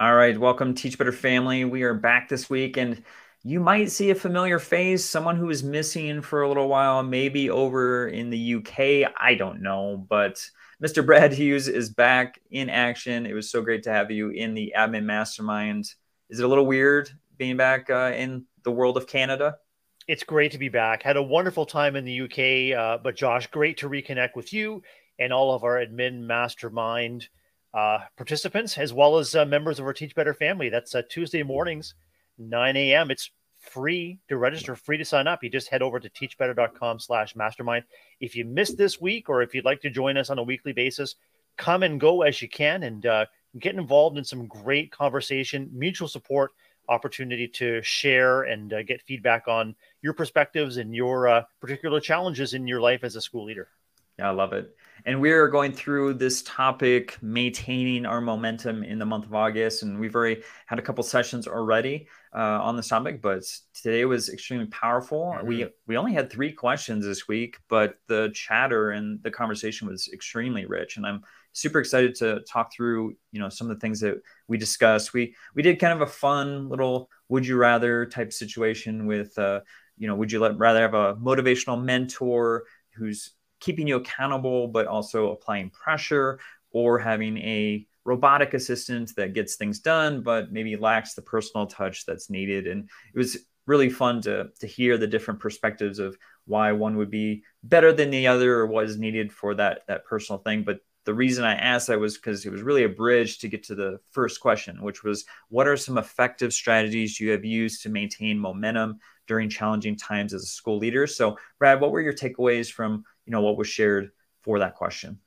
All right, welcome Teach Better family. We are back this week, and you might see a familiar face, someone who was missing for a little while, maybe over in the UK. I don't know, but Mr. Brad Hughes is back in action. It was so great to have you in the admin mastermind. Is it a little weird being back in the world of Canada? It's great to be back. Had a wonderful time in the UK, but Josh, great to reconnect with you and all of our admin mastermind participants, as well as members of our Teach Better family. That's Tuesday mornings, 9 a.m. It's free to register, free to sign up. You just head over to teachbetter.com/mastermind. If you missed this week, or if you'd like to join us on a weekly basis, come and go as you can and get involved in some great conversation, mutual support, opportunity to share and get feedback on your perspectives and your particular challenges in your life as a school leader. Yeah, I love it. And we're going through this topic, maintaining our momentum in the month of August. And we've already had a couple sessions already on this topic, but today was extremely powerful. We only had 3 questions this week, but the chatter and the conversation was extremely rich. And I'm super excited to talk through, some of the things that we discussed. We did kind of a fun little would you rather type situation with, would you rather have a motivational mentor who's keeping you accountable, but also applying pressure, or having a robotic assistant that gets things done, but maybe lacks the personal touch that's needed. And it was really fun to hear the different perspectives of why one would be better than the other or what is needed for that personal thing. But the reason I asked that was because it was really a bridge to get to the first question, which was, what are some effective strategies you have used to maintain momentum during challenging times as a school leader? So, Brad, what were your takeaways from what was shared for that question?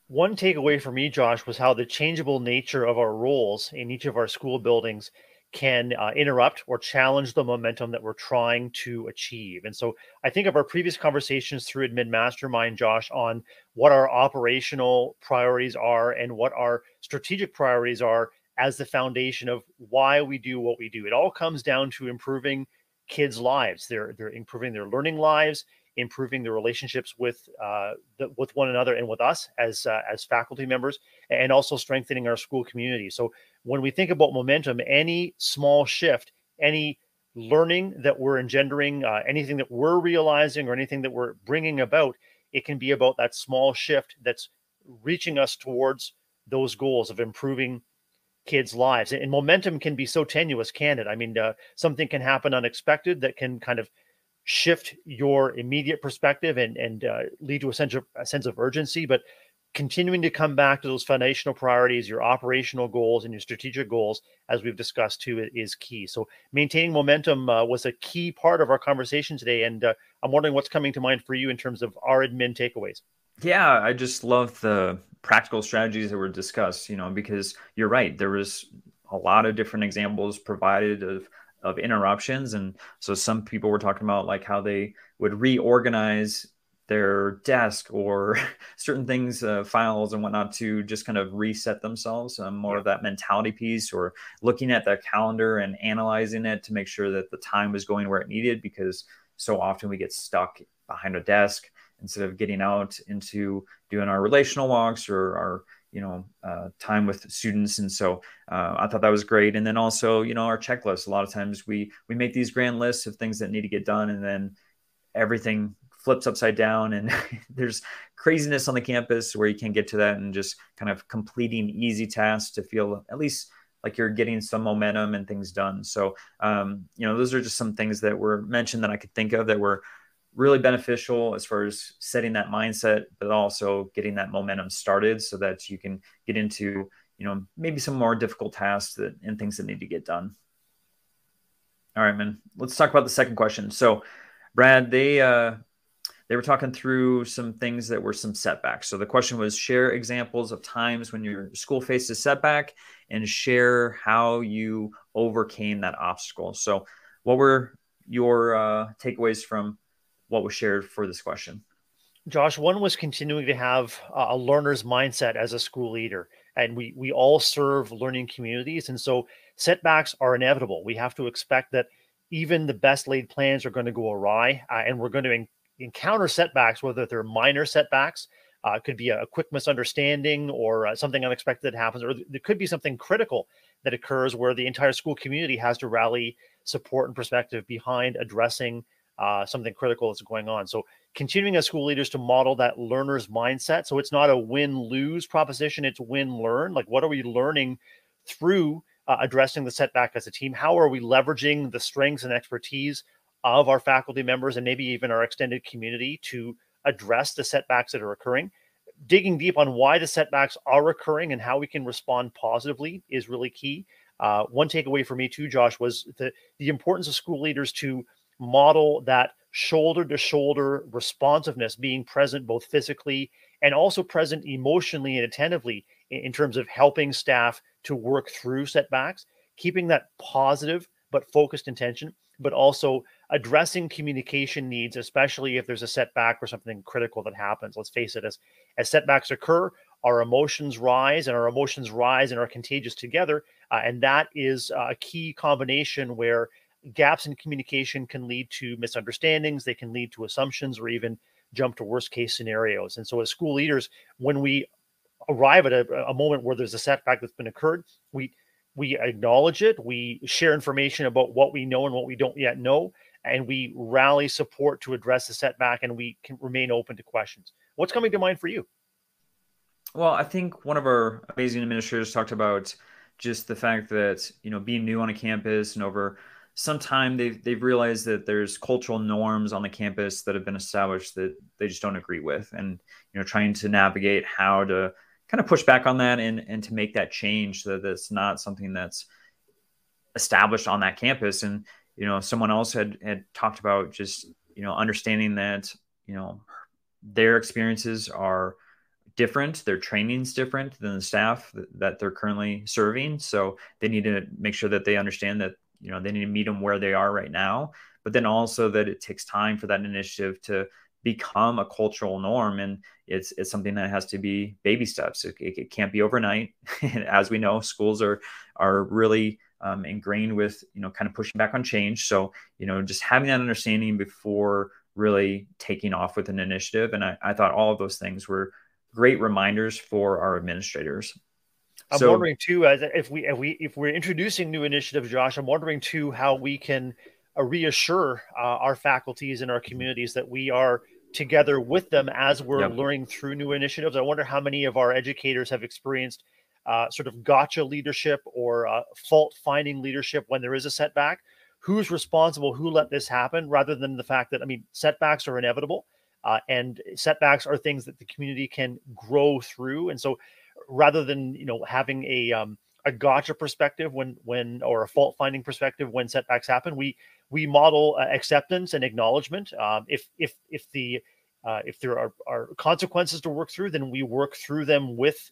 One takeaway for me, Josh, was how the changeable nature of our roles in each of our school buildings can interrupt or challenge the momentum that we're trying to achieve. And so I think of our previous conversations through Admin Mastermind, Josh, on what our operational priorities are and what our strategic priorities are as the foundation of why we do what we do. It all comes down to improving kids' lives. They're improving their learning lives, improving the relationships with with one another and with us as faculty members, and also strengthening our school community. So when we think about momentum, any small shift, any learning that we're engendering, anything that we're realizing or anything that we're bringing about, it can be about that small shift that's reaching us towards those goals of improving kids' lives. And momentum can be so tenuous, can it? I mean, something can happen unexpected that can kind of shift your immediate perspective and lead to a sense of urgency. But continuing to come back to those foundational priorities, your operational goals and your strategic goals, as we've discussed too, is key. So maintaining momentum was a key part of our conversation today. And I'm wondering what's coming to mind for you in terms of our admin takeaways. Yeah, I just love the practical strategies that were discussed, because you're right. There was a lot of different examples provided of interruptions. And so some people were talking about like how they would reorganize their desk or certain things, files and whatnot, to just kind of reset themselves. More Yeah. of that mentality piece, or looking at their calendar and analyzing it to make sure that the time was going where it needed, because so often we get stuck behind a desk instead of getting out into doing our relational walks or our time with students. And so I thought that was great. And then also, our checklist. A lot of times we make these grand lists of things that need to get done, and then everything flips upside down, and there's craziness on the campus where you can't get to that, and just kind of completing easy tasks to feel at least like you're getting some momentum and things done. So, those are just some things that were mentioned that I could think of that were really beneficial as far as setting that mindset, but also getting that momentum started so that you can get into, maybe some more difficult tasks and things that need to get done. All right, man, let's talk about the second question. So, Brad, they were talking through some things that were some setbacks. So the question was, share examples of times when your school faced a setback and share how you overcame that obstacle. So what were your takeaways from what was shared for this question? Josh, one was continuing to have a learner's mindset as a school leader. And we all serve learning communities. And so setbacks are inevitable. We have to expect that even the best laid plans are going to go awry, and we're going to encounter setbacks, whether they're minor setbacks, It could be a quick misunderstanding or something unexpected that happens, or there could be something critical that occurs where the entire school community has to rally support and perspective behind addressing something critical that's going on. So continuing as school leaders to model that learner's mindset. So it's not a win-lose proposition, it's win-learn. Like, what are we learning through addressing the setback as a team? How are we leveraging the strengths and expertise of our faculty members and maybe even our extended community to address the setbacks that are occurring? Digging deep on why the setbacks are occurring and how we can respond positively is really key. One takeaway for me too, Josh, was the importance of school leaders to model that shoulder-to-shoulder responsiveness, being present both physically and also present emotionally and attentively in terms of helping staff to work through setbacks, keeping that positive but focused intention, but also addressing communication needs, especially if there's a setback or something critical that happens. Let's face it, as setbacks occur, our emotions rise, and our emotions rise and are contagious together. And that is a key combination where gaps in communication can lead to misunderstandings, they can lead to assumptions, or even jump to worst case scenarios. And so as school leaders, when we arrive at a moment where there's a setback that's been occurred, we acknowledge it, we share information about what we know and what we don't yet know, and we rally support to address the setback, and we can remain open to questions. What's coming to mind for you? Well, I think one of our amazing administrators talked about just the fact that, being new on a campus and over some time they've realized that there's cultural norms on the campus that have been established that they just don't agree with, and trying to navigate how to kind of push back on that and to make that change so that it's not something that's established on that campus. And someone else had talked about just understanding that their experiences are different, their training's different than the staff that they're currently serving, so they need to make sure that they understand that they need to meet them where they are right now, but then also that it takes time for that initiative to become a cultural norm. And it's something that has to be baby steps. It can't be overnight. As we know, schools are really ingrained with, kind of pushing back on change. So, just having that understanding before really taking off with an initiative. And I thought all of those things were great reminders for our administrators. I'm wondering too, if we're introducing new initiatives, Josh, I'm wondering too how we can reassure our faculties and our communities that we are together with them as we're learning through new initiatives. I wonder how many of our educators have experienced sort of gotcha leadership or fault-finding leadership when there is a setback. Who's responsible? Who let this happen? Rather than the fact that, setbacks are inevitable, and setbacks are things that the community can grow through. And so, rather than having a gotcha perspective when or a fault-finding perspective when setbacks happen, we model acceptance and acknowledgement. If there are consequences to work through, then we work through them with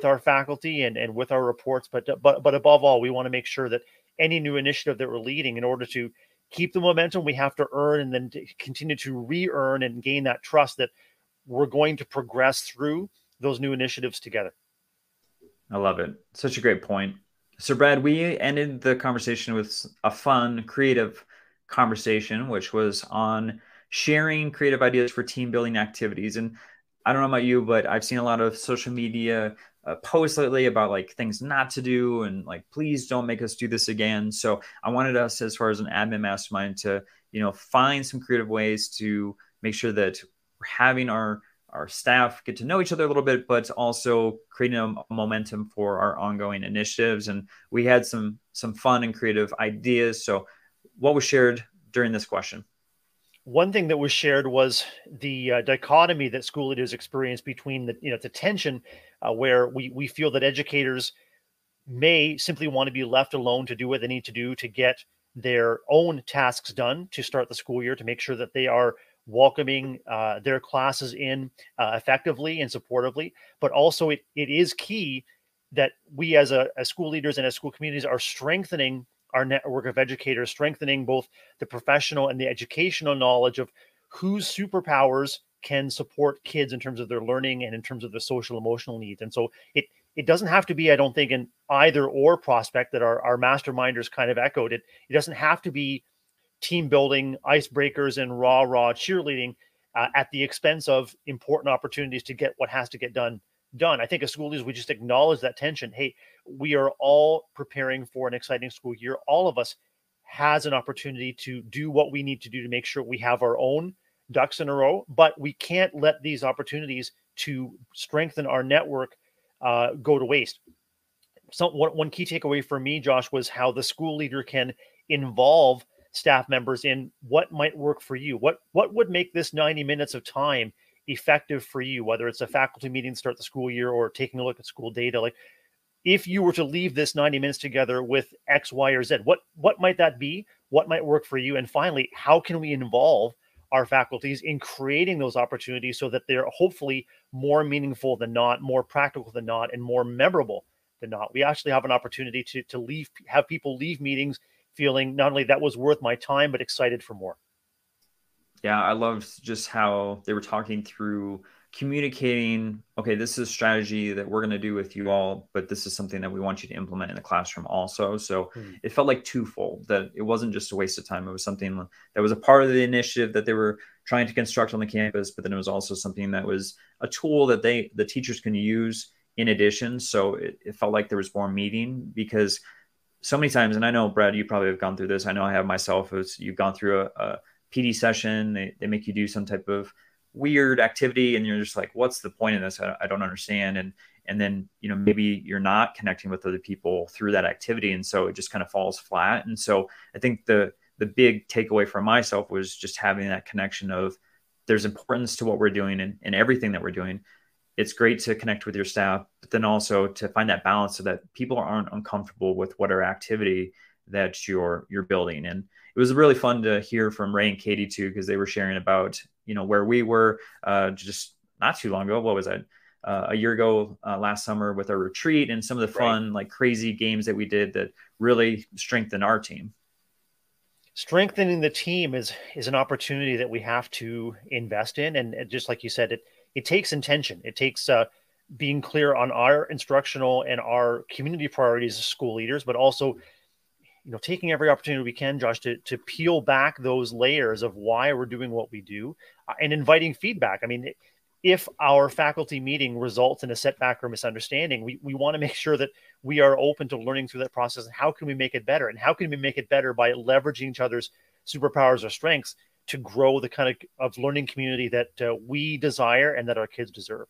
our faculty and with our reports. But above all, we want to make sure that any new initiative that we're leading, in order to keep the momentum, we have to earn and then to continue to re-earn and gain that trust that we're going to progress through those new initiatives together. I love it. Such a great point. So, Brad, we ended the conversation with a fun, creative conversation, which was on sharing creative ideas for team building activities. And I don't know about you, but I've seen a lot of social media posts lately about like things not to do and like, please don't make us do this again. So I wanted us, as far as an admin mastermind, to find some creative ways to make sure that we're having our staff get to know each other a little bit, but also creating a momentum for our ongoing initiatives. And we had some fun and creative ideas. So what was shared during this question? One thing that was shared was the dichotomy that school leaders experience between the tension where we feel that educators may simply want to be left alone to do what they need to do to get their own tasks done to start the school year, to make sure that they are welcoming their classes in effectively and supportively. But also it is key that we as school leaders and as school communities are strengthening our network of educators, strengthening both the professional and the educational knowledge of whose superpowers can support kids in terms of their learning and in terms of their social emotional needs. And so it doesn't have to be, I don't think, an either or prospect that our masterminders kind of echoed. It doesn't have to be team building, icebreakers, and raw cheerleading. at the expense of important opportunities to get what has to get done. I think as school leaders, we just acknowledge that tension. Hey, we are all preparing for an exciting school year. All of us has an opportunity to do what we need to do to make sure we have our own ducks in a row, but we can't let these opportunities to strengthen our network go to waste. So one key takeaway for me, Josh, was how the school leader can involve staff members in what might work for you. What would make this 90 minutes of time effective for you, whether it's a faculty meeting to start the school year or taking a look at school data. Like, if you were to leave this 90 minutes together with X, Y, or Z, what might that be? What might work for you? And finally, how can we involve our faculties in creating those opportunities so that they're hopefully more meaningful than not, more practical than not, and more memorable than not? We actually have an opportunity to have people leave meetings feeling not only that was worth my time, but excited for more. Yeah, I loved just how they were talking through communicating, okay, this is a strategy that we're going to do with you all, but this is something that we want you to implement in the classroom also. So it felt like twofold, that it wasn't just a waste of time. It was something that was a part of the initiative that they were trying to construct on the campus, but then it was also something that was a tool that the teachers can use in addition. So it felt like there was more meeting, because so many times, and I know, Brad, you probably have gone through this. I know I have myself. You've gone through a PD session. They make you do some type of weird activity, and you're just like, what's the point of this? I don't understand. And then, maybe you're not connecting with other people through that activity. And so it just kind of falls flat. And so I think the big takeaway for myself was just having that connection of, there's importance to what we're doing and everything that we're doing. It's great to connect with your staff, but then also to find that balance so that people aren't uncomfortable with whatever activity that you're building. And it was really fun to hear from Ray and Katie too, because they were sharing about, where we were just not too long ago. What was that? A year ago, last summer, with our retreat and some of the fun, like crazy games that we did that really strengthened our team. Strengthening the team is an opportunity that we have to invest in. And just like you said, it takes intention. It takes being clear on our instructional and our community priorities as school leaders, but also, taking every opportunity we can, Josh, to peel back those layers of why we're doing what we do, and inviting feedback. I mean, if our faculty meeting results in a setback or misunderstanding, we want to make sure that we are open to learning through that process. And how can we make it better? And how can we make it better by leveraging each other's superpowers or strengths to grow the kind of learning community that we desire and that our kids deserve?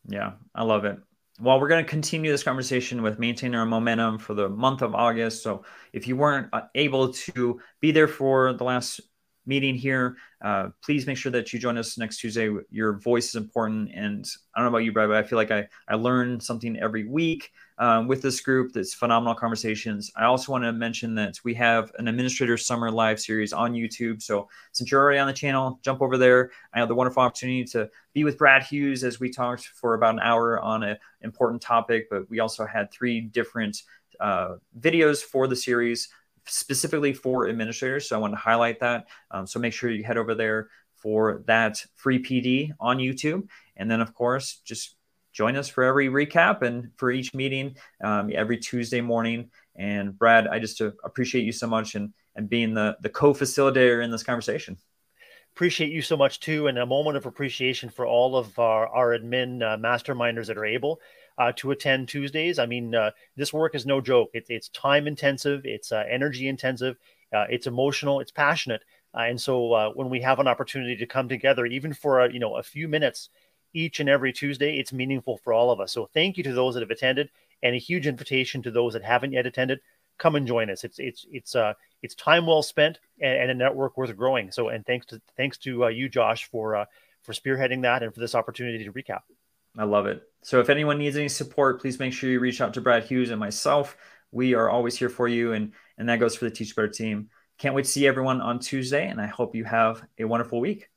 Yeah, I love it. Well, we're going to continue this conversation with maintaining our momentum for the month of August. So if you weren't able to be there for the last meeting here, please make sure that you join us next Tuesday. Your voice is important. And I don't know about you, Brad, but I feel like I learn something every week with this group. That's phenomenal conversations. I also want to mention that we have an Administrator Summer Live series on YouTube. So since you're already on the channel, jump over there. I had the wonderful opportunity to be with Brad Hughes as we talked for about an hour on an important topic, but we also had 3 different videos for the series specifically for administrators. So I want to highlight that. So make sure you head over there for that free PD on YouTube. And then, of course, just join us for every recap and for each meeting every Tuesday morning. And Brad, I just appreciate you so much and being the co-facilitator in this conversation. Appreciate you so much too. And a moment of appreciation for all of our admin masterminders that are able to attend Tuesdays. I mean, this work is no joke. It's time intensive. It's energy intensive. It's emotional. It's passionate. And so when we have an opportunity to come together, even for a few minutes each and every Tuesday, it's meaningful for all of us. So thank you to those that have attended, and a huge invitation to those that haven't yet attended. Come and join us. It's time well spent and a network worth growing. So, and thanks to you, Josh, for spearheading that and for this opportunity to recap. I love it. So if anyone needs any support, please make sure you reach out to Brad Hughes and myself. We are always here for you. And that goes for the Teach Better team. Can't wait to see everyone on Tuesday. And I hope you have a wonderful week.